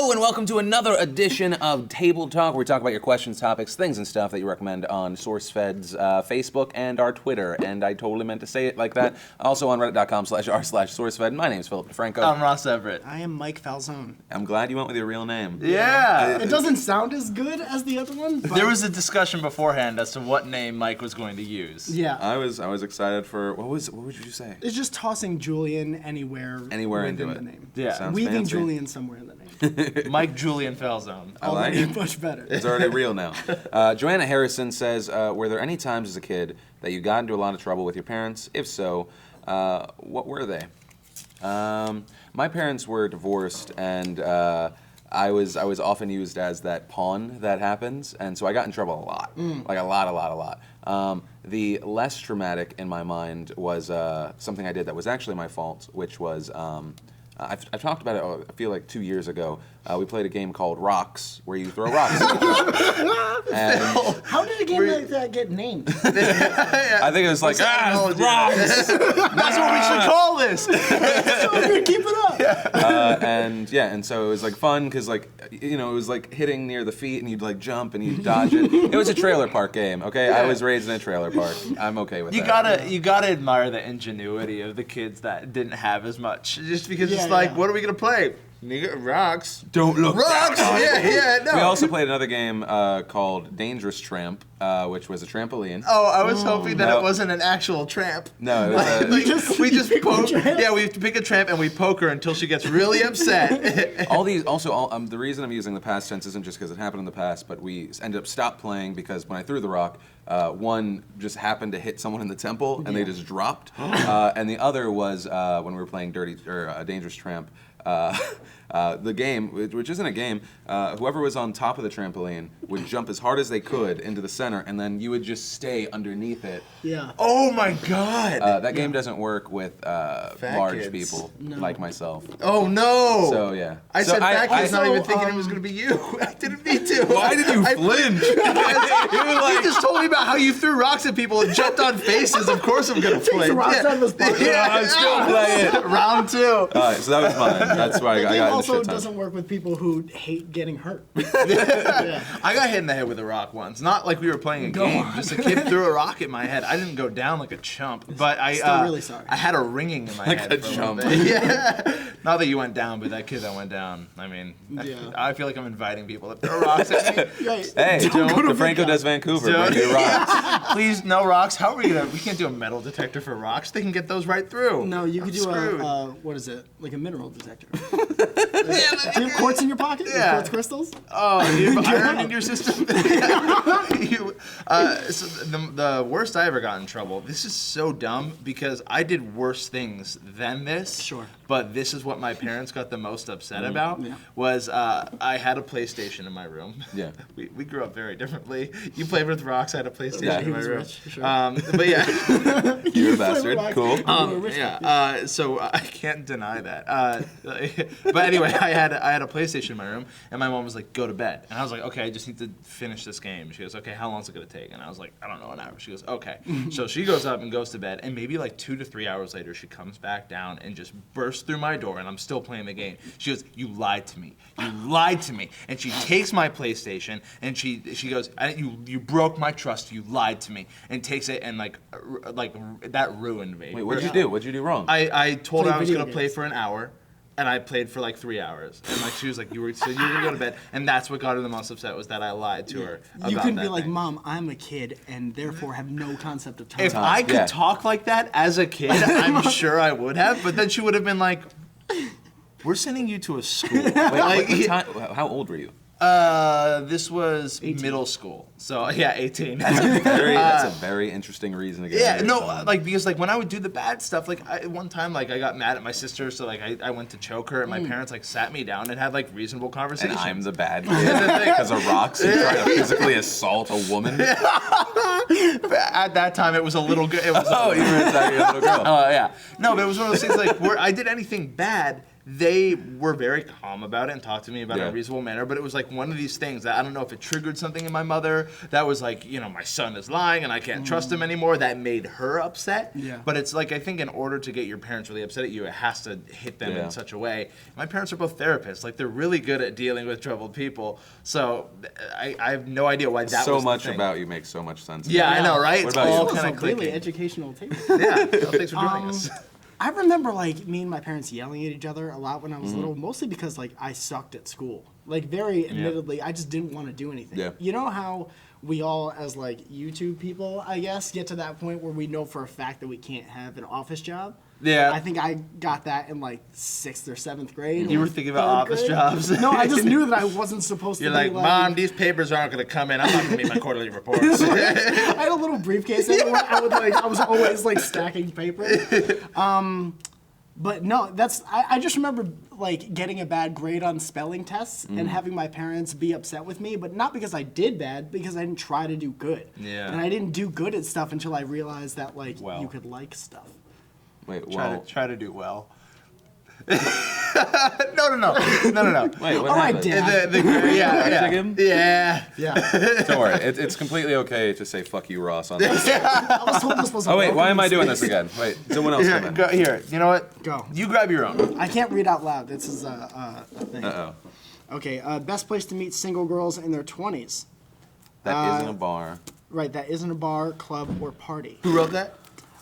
Hello and welcome to another edition of Table Talk, where we talk about your questions, topics, things, and stuff that you recommend on SourceFed's Facebook and our Twitter. And I totally meant to say it like that. Also on reddit.com/r/SourceFed. My name's Philip DeFranco. I'm Ross Everett. I am Mike Falzone. I'm glad you went with your real name. Yeah. It doesn't sound as good as the other one. But There was a discussion beforehand as to what name Mike was going to use. yeah. I was excited for what would you say? It's just tossing Julian anywhere Into within it. the name. Yeah. Sounds Weaving fancy. Julian somewhere in the name. Mike Julian Falzone. I like Already it. much better. It's already real now. Joanna Harrison says, were there any times as a kid that you got into a lot of trouble with your parents? If so, what were they? My parents were divorced, and I was often used as that pawn that happens, and so I got in trouble a lot, like a lot. The less traumatic in my mind was something I did that was actually my fault, which was I've talked about it. I feel like 2 years ago. We played a game called Rocks, where you throw rocks. And How did a game like that get named? I think it was like rocks. That's what we should call this. Keep it up. And so it was like fun because it was like hitting near the feet and you'd like jump and you'd dodge it. It was a trailer park game, okay? I was raised in a trailer park. I'm okay with that. You gotta admire the ingenuity of the kids that didn't have as much. Just because it's Yeah, like, yeah. what are we gonna play? Nigga, rocks. Don't look. Rocks. Yeah, no. We also played another game called Dangerous Tramp, which was a trampoline. Oh, I was hoping that No. it wasn't an actual tramp. No, it was we just pick one poke. tramp? Yeah, we have to pick a tramp and we poke her until she gets really upset. the reason I'm using the past tense isn't just because it happened in the past, but we ended up stopped playing because when I threw the rock, one just happened to hit someone in the temple and they just dropped, and the other was when we were playing Dangerous Tramp. The game, which isn't a game, whoever was on top of the trampoline would jump as hard as they could into the center, and then you would just stay underneath it. Yeah. Oh my god. That game doesn't work with large kids. people No. like myself. Oh no. So yeah. I So said fat kids, not also, even thinking it was going to be you. I didn't mean to. Why did you flinch? You just told me about how you threw rocks at people and jumped on faces. Of course I'm going to play. the rocks out of his pocket. I'm still playing. Round 2. All right, so that was mine. That's why I The got game in the also shit ton. doesn't work with people who hate getting hurt. Yeah. I got hit in the head with a rock once. Not like we were playing a game. Just a kid threw a rock at my head. I didn't go down like a chump, but I Still really sorry. I had a ringing in my Like head a for chump. little bit. Yeah. Not that you went down, but that kid that went down. I mean, Yeah. I feel like I'm inviting people to throw rocks at me. Right. Hey, DeFranco does Vancouver. Bring your rocks. Please, no rocks. How are we gonna? We can't do a metal detector for rocks. They can get those right through. No, you could do screwed. what is it? Like a mineral detector. Do you have quartz in your pocket? You have Yeah. quartz crystals? Oh, you have iron in your system? So the worst I ever got in trouble, this is so dumb because I did worse things than this. Sure. But this is what my parents got the most upset about, Yeah. was I had a PlayStation in my room. Yeah. We grew up very differently. You played with rocks, I had a PlayStation Yeah, in he my was room. rich, sure. But yeah. You're a bastard. Cool. So I can't deny that. But anyway, I had a PlayStation in my room, and my mom was like, "Go to bed," and I was like, "Okay, I just need to finish this game." She goes, "Okay, how long is it gonna take?" And I was like, "I don't know, an hour." She goes, "Okay." So she goes up and goes to bed, and maybe like 2 to 3 hours later, she comes back down and just bursts through my door, and I'm still playing the game. She goes, "You lied to me. You lied to me," and she takes my PlayStation, and she goes, "You broke my trust. You lied to me," and takes it, and like that ruined me. Wait, what did you do? What did you do wrong? I told her Play I was video gonna play games. for an hour, and I played for like 3 hours. And like she was like, you were gonna go to bed, and that's what got her the most upset, was that I lied to her about You couldn't be that like, thing. Mom, I'm a kid and therefore have no concept of time. If I could Yeah. talk like that as a kid, I'm sure I would have. But then she would have been like, "We're sending you to a school." Wait, what time, how old were you? This was middle school, so yeah, 18. That's a very interesting reason to get Yeah, married to no, someone. like because like when I would do the bad stuff, like one time like I got mad at my sister, so like I went to choke her, and my parents like sat me down and had like reasonable And conversations. I'm the bad kid because of rocks and trying to physically assault a woman. At that time, it was a little good. It was Oh, you were attacking a little girl. yeah. No, but it was one of those things like where I did anything bad, they were very calm about it and talked to me about it in Yeah. a reasonable manner. But it was like one of these things that I don't know if it triggered something in my mother that was like, you know, my son is lying and I can't trust him anymore. That made her upset. Yeah. But it's like, I think in order to get your parents really upset at you, it has to hit them Yeah. in such a way. My parents are both therapists. Like, they're really good at dealing with troubled people. So I have no idea why that so was much the thing. about you makes so much sense. Yeah, I know, right? What It's about you? all This was kind a of really clicking. educational tape. Yeah, well, thanks for joining us. I remember like me and my parents yelling at each other a lot when I was little, mostly because like I sucked at school. Like very admittedly, I just didn't want to do anything. Yeah. You know how we all as like YouTube people, I guess, get to that point where we know for a fact that we can't have an office job? Yeah. I think I got that in like 6th or 7th grade. You or were thinking about 3rd office grade. jobs. No, I just knew that I wasn't supposed You're to like, be Mom, these papers aren't going to come in. I'm not going to meet my quarterly reports. I had a little briefcase everywhere. I was always like stacking paper. But no, I just remember like getting a bad grade on spelling tests and having my parents be upset with me, but not because I did bad, because I didn't try to do good. Yeah. And I didn't do good at stuff until I realized that like Well. you could like stuff. Wait, Try to do well. No. Wait, what All right, happened? Dad. Yeah. Yeah. Don't worry, it's completely okay to say "fuck you, Ross" on this. I was told this was a Oh wait, why am I doing welcoming this space. again? Wait, someone else come Here, in. go, here. You know what? Go. You grab your own. I can't read out loud. This is a thing. Uh-oh. Okay, best place to meet single girls in their 20s. That isn't a bar. Right, that isn't a bar, club, or party. Who wrote that?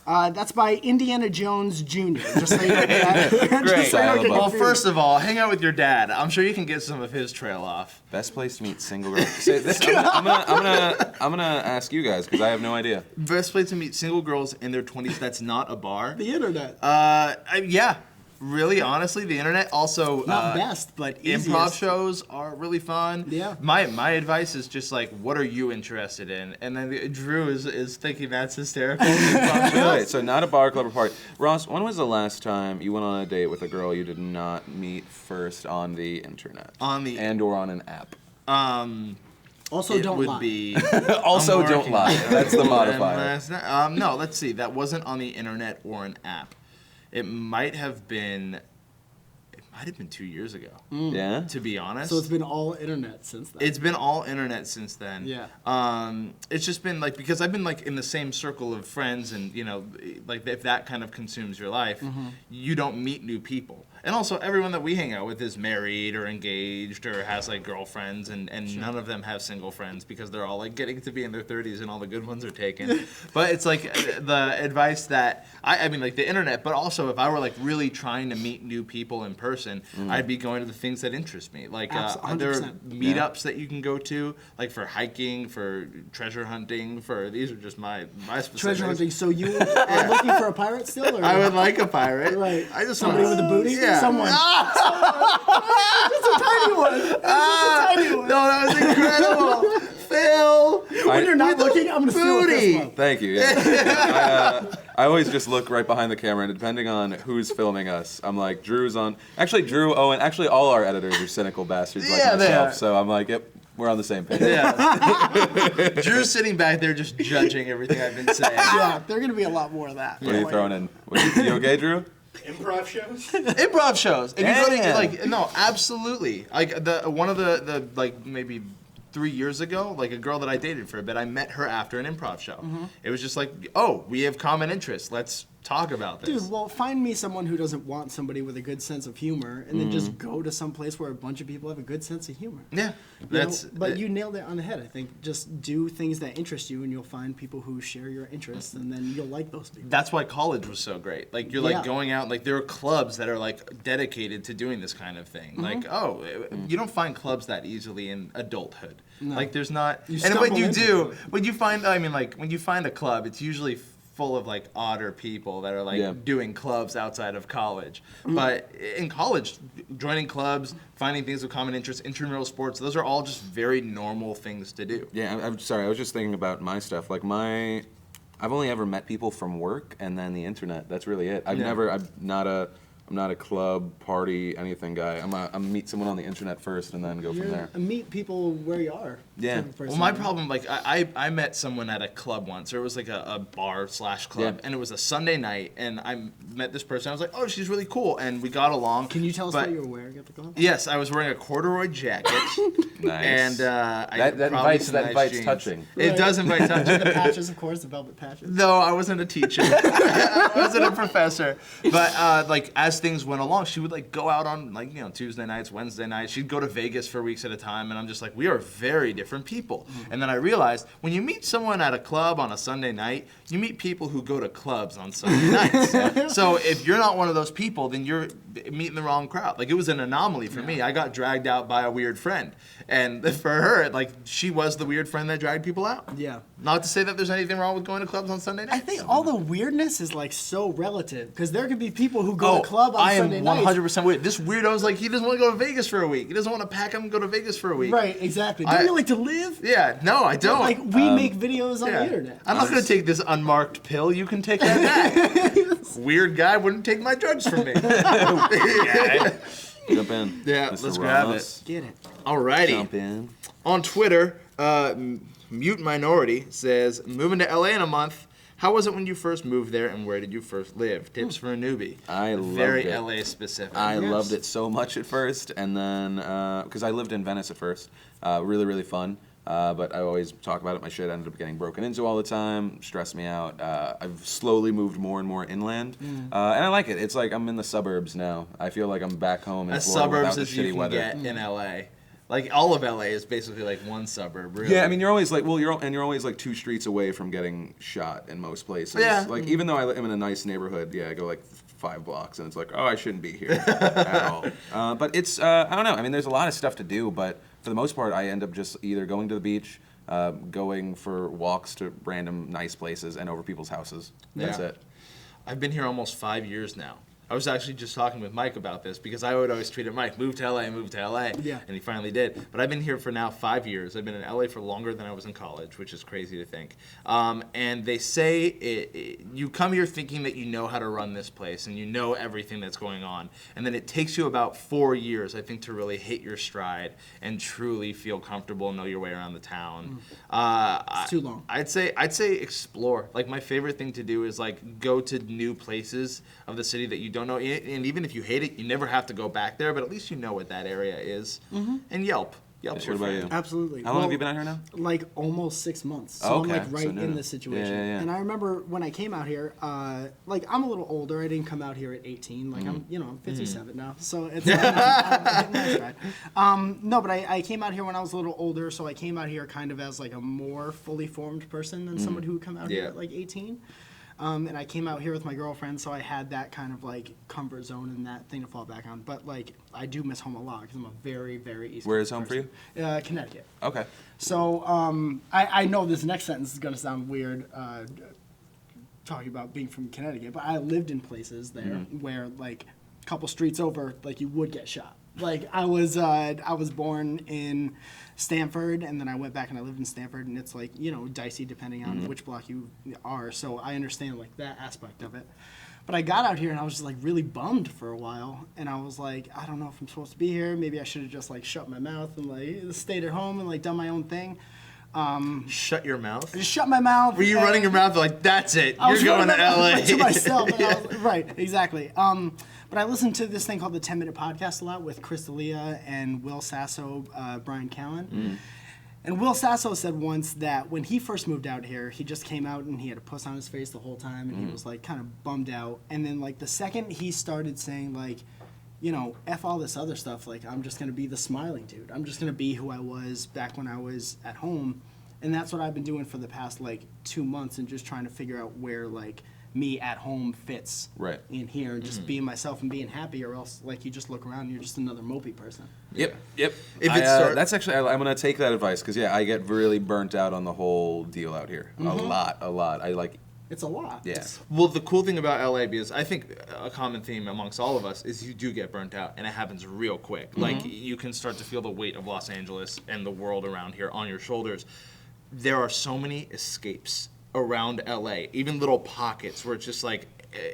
That's by Indiana Jones Jr. Just so you know that. Great. Just so you don't get Well, confused. first of all, hang out with your dad. I'm sure you can get some of his trail off. Best place to meet single girls. Say this. I'm gonna ask you guys because I have no idea. Best place to meet single girls in their 20s that's not a bar? the internet. Yeah. Really, honestly, the internet. Also, Not best, but easiest. improv shows are really fun. Yeah. My advice is just like, what are you interested in? And then Drew is thinking that's hysterical. Improv shows. Wait, so not a bar, club, or party. Ross, when was the last time you went on a date with a girl you did not meet first on the internet? On the- and/or on an app. Also, It don't would lie. be. Also, I'm don't working lie. on it. That's the And modifier. last night- no, let's see. That wasn't on the internet or an app. It might have been 2 years ago, Yeah. to be honest. So it's been all internet since then. It's been all internet since then. Yeah. It's just been like, because I've been like in the same circle of friends, and you know, like if that kind of consumes your life, you don't meet new people. And also, everyone that we hang out with is married or engaged or has like girlfriends, and none of them have single friends because they're all like getting to be in their 30s and all the good ones are taken. But it's like the advice that I mean, like the internet, but also if I were like really trying to meet new people in person, I'd be going to the things that interest me. Like there are 100%. meetups that you can go to, like for hiking, for treasure hunting, for these are just my specifics. Treasure hunting. So you are looking for a pirate still? Or I would like a pirate. Right. I just Somebody want with a booty? Yeah. Someone. Just a tiny one. Just a tiny one. No, that was incredible. Phil. When you're not looking, I'm going to steal a booty. fist bump. Thank you. Yeah. I always just look right behind the camera, and depending on who's filming us, I'm like, Drew's on. Actually, Drew, Owen, actually, all our editors are cynical bastards like Yeah, they myself. are. So I'm like, yep, we're on the same page. Yeah. Drew's sitting back there just judging everything I've been saying. Yeah, there are going to be a lot more of that. What are you throwing in? You okay, Drew? Improv shows? Improv shows. If you go to Yeah. like no, absolutely. Like one of the like maybe 3 years ago, like a girl that I dated for a bit, I met her after an improv show. It was just like, oh, we have common interests. Let's talk about this. Dude, well, find me someone who doesn't want somebody with a good sense of humor, and then just go to some place where a bunch of people have a good sense of humor. Yeah, You know, that's. but you nailed it on the head. I think just do things that interest you, and you'll find people who share your interests, and then you'll like those people. That's why college was so great. Like you're Yeah. like going out, like there are clubs that are like dedicated to doing this kind of thing. Like you don't find clubs that easily in adulthood. No. Like there's not. You And when stumble you into do, it. when you find, I mean, like when you find a club, it's usually full of like odder people that are like Yeah. doing clubs outside of college. But in college, joining clubs, finding things of common interest, intramural sports, those are all just very normal things to do. Yeah, I'm sorry. I was just thinking about my stuff. Like I've only ever met people from work and then the internet. That's really it. I'm not a I'm not a club, party, anything guy. I'm meet someone on the internet first and then go from there. Meet people where you are. Yeah. type of person. Well, my problem, like, I met someone at a club once, or it was like a bar / club, Yeah. and it was a Sunday night, and I met this person. I was like, oh, she's really cool, and we got along. Can you tell us but- what you were wearing at the club? Yes, I was wearing a corduroy jacket. Nice. And I that probably invites some that nice invites jeans. touching. It does invite touching. The patches, of course, the velvet patches. No, I wasn't a teacher. I wasn't a professor. But like as things went along, she would like go out on like Tuesday nights, Wednesday nights. She'd go to Vegas for weeks at a time, and I'm just like, we are very different people. And then I realized when you meet someone at a club on a Sunday night, you meet people who go to clubs on Sunday nights. So if you're not one of those people, then you're meeting the wrong crowd. Like it was an anomaly for me. I got dragged out by a weird friend, and for her, like she was the weird friend that dragged people out. Yeah. Not to say that there's anything wrong with going to clubs on Sunday nights. I think all the weirdness is like so relative because there could be people who go Oh, to club on I am Sunday nights. 100% weird. This weirdo's like, he doesn't want to go to Vegas for a week. He doesn't want to pack up and go to Vegas for a week. Right, exactly. Don't you like to live? Yeah, no, I don't. Like we make videos on Yeah. the internet. I'm not going to take this unmarked pill. You can take that back. Weird guy wouldn't take my drugs from me. Jump in. Yeah, Mr. let's grab Ramos. Get it. Alrighty. Jump in. On Twitter, Mute Minority says, moving to LA in a month. How was it when you first moved there, and where did you first live? Tips for a newbie. I loved Very it. LA specific. I Yes. loved it so much at first, and then because I lived in Venice at first, really really fun. But I always talk about it. My shit ended up getting broken into all the time, stressed me out. I've slowly moved more and more inland, and I like it. It's like I'm in the suburbs now. I feel like I'm back home in As Florida without suburbs the as you shitty can weather. get in LA. Like all of LA is basically like one suburb, really. Yeah, I mean, you're always like, you're always like 2 streets away from getting shot in most places. Yeah. Like, even though I'm in a nice neighborhood, I go like 5 blocks, and it's like, oh, I shouldn't be here at all. But it's, I don't know. I mean, there's a lot of stuff to do, but for the most part, I end up just either going to the beach, going for walks to random nice places, and over people's houses. That's Yeah. it. I've been here almost 5 years now. I was actually just talking with Mike about this because I would always tweet at Mike, move to LA, move to LA. Yeah. And he finally did. But I've been here for now 5 years. I've been in LA for longer than I was in college, which is crazy to think. And they say you come here thinking that you know how to run this place and you know everything that's going on. And then it takes you about 4 years, I think, to really hit your stride and truly feel comfortable and know your way around the town. It's too long. I'd say explore. Like my favorite thing to do is like go to new places of the city that you don't know, and even if you hate it, you never have to go back there. But at least you know what that area is. And Yelp. Yelp's What your about friend. you? Absolutely. How long have you been out here now? Like almost 6 months. So Okay, I'm like right so no, in no. this situation. Yeah. And I remember when I came out here, like I'm a little older. I didn't come out here at 18. Like I'm 57 now. So it's I'm hitting my stride. No, but I came out here when I was a little older. So I came out here kind of as like a more fully formed person than someone who would come out here Yeah. at like 18. And I came out here with my girlfriend, so I had that kind of like comfort zone and that thing to fall back on. But like, I do miss home a lot because I'm a very, very East Where Coast is home person. for you? Connecticut. Okay. So I know this next sentence is going to sound weird, talking about being from Connecticut, but I lived in places there where like a couple streets over, like you would get shot. Like I was born in Stamford, and then I went back and I lived in Stamford, and it's like dicey depending on which block you are. So I understand like that aspect of it. But I got out here and I was just like really bummed for a while, and I was like, I don't know if I'm supposed to be here. Maybe I should have just like shut my mouth and like stayed at home and like done my own thing. Shut your mouth. I just shut my mouth. Were you running your mouth like, that's it, I you're was going to running LA? to myself. And I was, right, exactly. But I listened to this thing called the 10 Minute Podcast a lot with Chris D'Elia and Will Sasso, Brian Callen. And Will Sasso said once that when he first moved out here, he just came out and he had a puss on his face the whole time, and he was like kind of bummed out. And then like the second he started saying like, F all this other stuff, like I'm just gonna be the smiling dude. I'm just gonna be who I was back when I was at home. And that's what I've been doing for the past like 2 months, and just trying to figure out where like me at home fits Right. in here, and just being myself and being happy, or else like you just look around and you're just another mopey person. Yep. If If it's that's actually, I'm gonna take that advice because I get really burnt out on the whole deal out here. A lot. I like. It's a lot. Yeah. Well, the cool thing about LA, because I think a common theme amongst all of us is you do get burnt out, and it happens real quick. Like you can start to feel the weight of Los Angeles and the world around here on your shoulders. There are so many escapes around LA, even little pockets where it's just like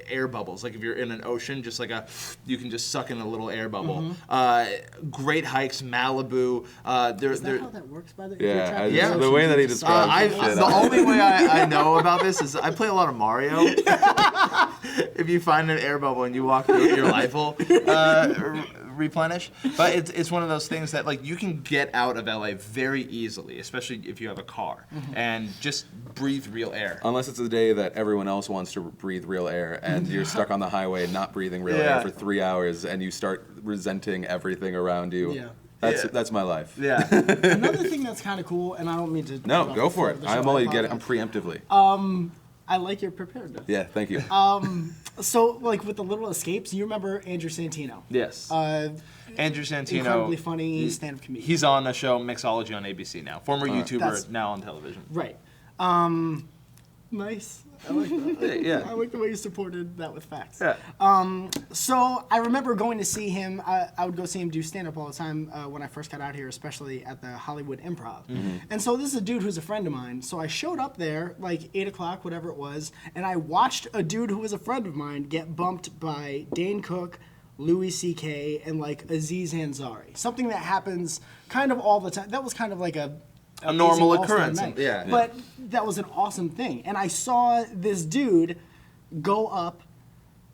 air bubbles. Like if you're in an ocean, just like you can just suck in a little air bubble. Great hikes, Malibu. Is that how that works, by the way? Yeah, the way that he describes the only way I know about this is I play a lot of Mario. If you find an air bubble and you walk through it, your life will replenish. But it's one of those things that like you can get out of LA very easily, especially if you have a car, and just breathe real air. Unless it's a day that everyone else wants to breathe real air, and you're stuck on the highway not breathing real air for 3 hours, and you start resenting everything around you. Yeah. That's my life. Yeah. Another thing that's kind of cool, and I don't mean to. No, go for it. I'm only getting. I'm preemptively. I like your preparedness. Yeah, thank you. So, like with the Little Escapes, you remember Andrew Santino? Yes. Andrew Santino. Incredibly funny stand-up comedian. He's on a show, Mixology on ABC now. Former YouTuber, now on television. Right. Nice. I like that. Yeah. I like the way you supported that with facts. Yeah. So I remember going to see him. I would go see him do stand-up all the time when I first got out here, especially at the Hollywood Improv. And so this is a dude who's a friend of mine. So I showed up there like 8 o'clock, whatever it was, and I watched a dude who was a friend of mine get bumped by Dane Cook, Louis C.K., and like Aziz Ansari. Something that happens kind of all the time. That was kind of like a normal amazing all-star occurrence. night. Yeah. But that was an awesome thing. And I saw this dude go up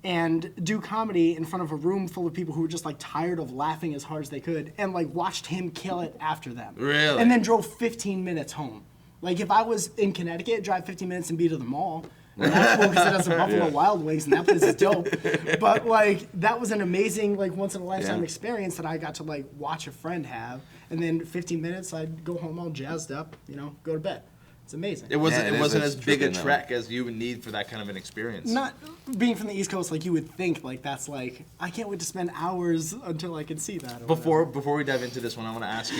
and do comedy in front of a room full of people who were just like tired of laughing as hard as they could, and like watched him kill it after them. Really? And then drove 15 minutes home. Like if I was in Connecticut, drive 15 minutes and be to the mall. And that's cool because it has some Buffalo Wild Wings, and that place is dope. But like that was an amazing, like once in a lifetime experience that I got to like watch a friend have. And then 15 minutes, I'd go home all jazzed up, go to bed. It's amazing. It wasn't as it's big a tricky, trek as you would need for that kind of an experience. Not being from the East Coast, like you would think, like that's like I can't wait to spend hours until I can see that. Before we dive into this one, I want to ask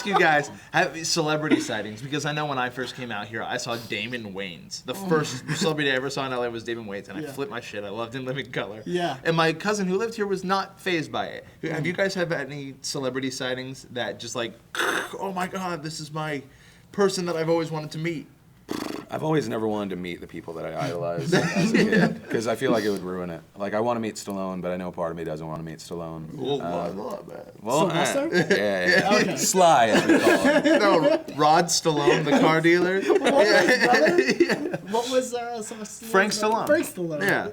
you guys. Have celebrity sightings, because I know when I first came out here, I saw Damon Wayans. The first celebrity I ever saw in LA was Damon Wayans, and I flipped my shit. I loved him living color. Yeah. And my cousin who lived here was not fazed by it. Have you guys had any celebrity sightings that just like, oh my god, this is my person that I've always wanted to meet? I've always never wanted to meet the people that I idolized as a kid, because I feel like it would ruin it. Like, I want to meet Stallone, but I know part of me doesn't want to meet Stallone. Sylvester? Yeah. Okay. Sly, as we call him. No, Rod Stallone, the car dealer. What was Sylvester? Frank Stallone. Frank Stallone. Yeah.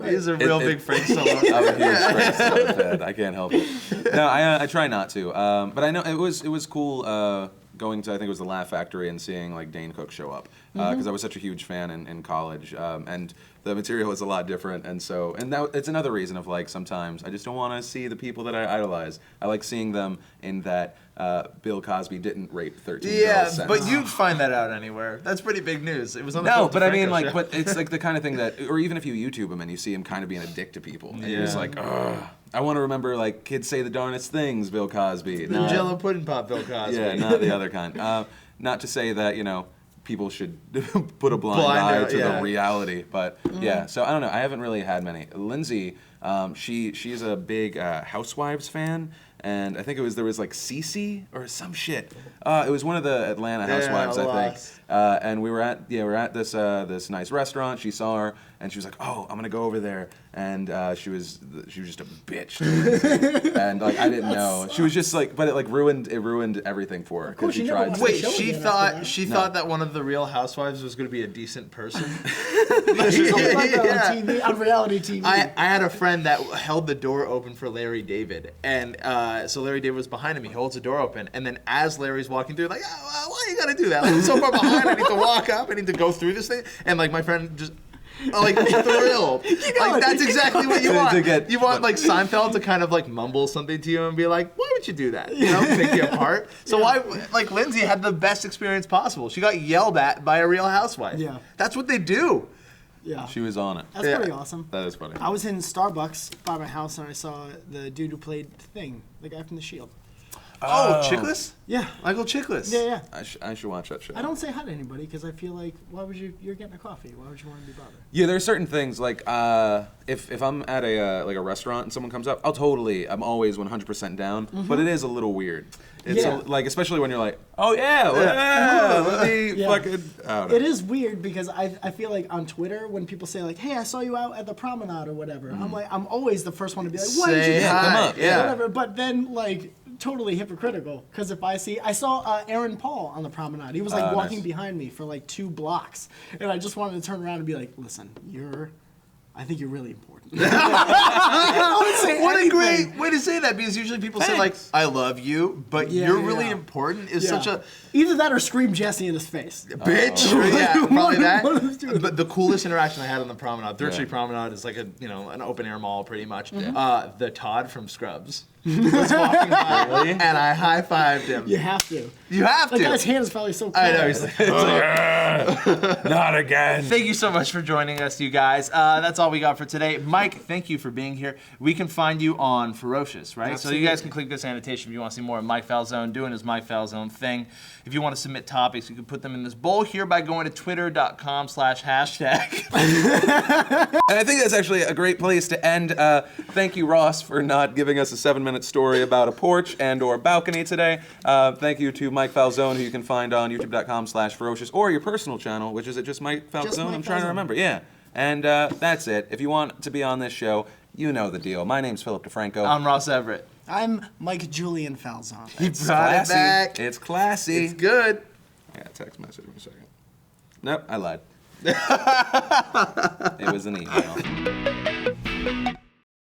He's a real big Frank Stallone. I'm a huge Frank Stallone fan. I can't help it. No, I try not to. But I know it was cool going to, I think it was the Laugh Factory, and seeing like Dane Cook show up, because I was such a huge fan in college, and the material is a lot different, and that it's another reason of like sometimes I just don't want to see the people that I idolize. I like seeing them in that Bill Cosby didn't rape 13 girls. Yeah, but you'd find that out anywhere. That's pretty big news. It was on the No, Philip but I mean, DeFranco like, show. but it's like the kind of thing that, or even if you YouTube him and you see him kind of being a dick to people, and you're just like, ugh. I want to remember, like, kids say the darnest things, Bill Cosby. The Jello pudding pop, Bill Cosby. Yeah, not the other kind. Not to say that, people should put a blind eye to the reality, but yeah. So I don't know. I haven't really had many. Lindsay, she's a big Housewives fan. And I think there was like Cece or some shit. It was one of the Atlanta Housewives, I think. And we were at this this nice restaurant. She saw her, and she was like, "Oh, I'm gonna go over there." And she was just a bitch to Lindsay. And like I didn't know. She was just like, but it ruined everything for her because she tried. Wait, she thought that one of the Real Housewives was going to be a decent person. She's only like that on TV, on reality TV. I had a friend that held the door open for Larry David, and so Larry David was behind him. He holds the door open, and then as Larry's walking through, like, oh, why you gotta do that? Like, I'm so far behind. I need to walk up. I need to go through this thing. And like my friend just. Like thrilled. Like that's exactly what you want. You want like Seinfeld to kind of like mumble something to you and be like, "Why would you do that?" Pick you apart. So why? Like Lindsay had the best experience possible. She got yelled at by a Real Housewife. Yeah, that's what they do. Yeah, she was on it. That's pretty awesome. That is funny. I was in Starbucks by my house and I saw the dude who played Thing, the guy from The Shield. Oh, Chickless? Yeah. Michael Chickless. Yeah. I should watch that show. I don't say hi to anybody because I feel like, why would you're getting a coffee. Why would you want to be bothered? Yeah, there are certain things like if I'm at a restaurant and someone comes up, I'm always 100% down. But it is a little weird. It's like especially when you're like, oh yeah, let me fucking. It is weird because I feel like on Twitter when people say like, hey, I saw you out at the promenade or whatever, I'm always the first one to be like, why did you do come that? up, Whatever. But then like totally hypocritical because if I saw Aaron Paul on the promenade, he was like walking behind me for like 2 blocks, and I just wanted to turn around and be like, listen, I think you're really important. What a great way to say that, because usually people say like, I love you, but you're really important is such a... Either that or scream Jesse in his face. Bitch. Yeah, probably that. One of those two. But the coolest interaction I had on the promenade, Third Street Promenade is like an open air mall pretty much. The Todd from Scrubs was walking by, and I high-fived him. You have to. You have to. That guy's hand is probably so cool. I know. He's like, Not again. Thank you so much for joining us, you guys. That's all we got for today. Mike, thank you for being here. We can find you on Furrocious, right? Absolutely. So you guys can click this annotation if you want to see more of Mike Falzone doing his Mike Falzone thing. If you want to submit topics, you can put them in this bowl here by going to twitter.com/hashtag. And I think that's actually a great place to end. Thank you, Ross, for not giving us a 7-minute story about a porch and or balcony today. Thank you to Mike Falzone, who you can find on youtube.com/Furrocious, or your personal channel, which is it just Mike Falzone? Just Mike I'm trying to Falzone. remember. Yeah. And that's it. If you want to be on this show, you know the deal. My name's Philip DeFranco. I'm Ross Everett. I'm Mike Julian Falzone. It's brought it classy. back. It's classy. It's good. I got a text message in a second. Nope, I lied. It was an email.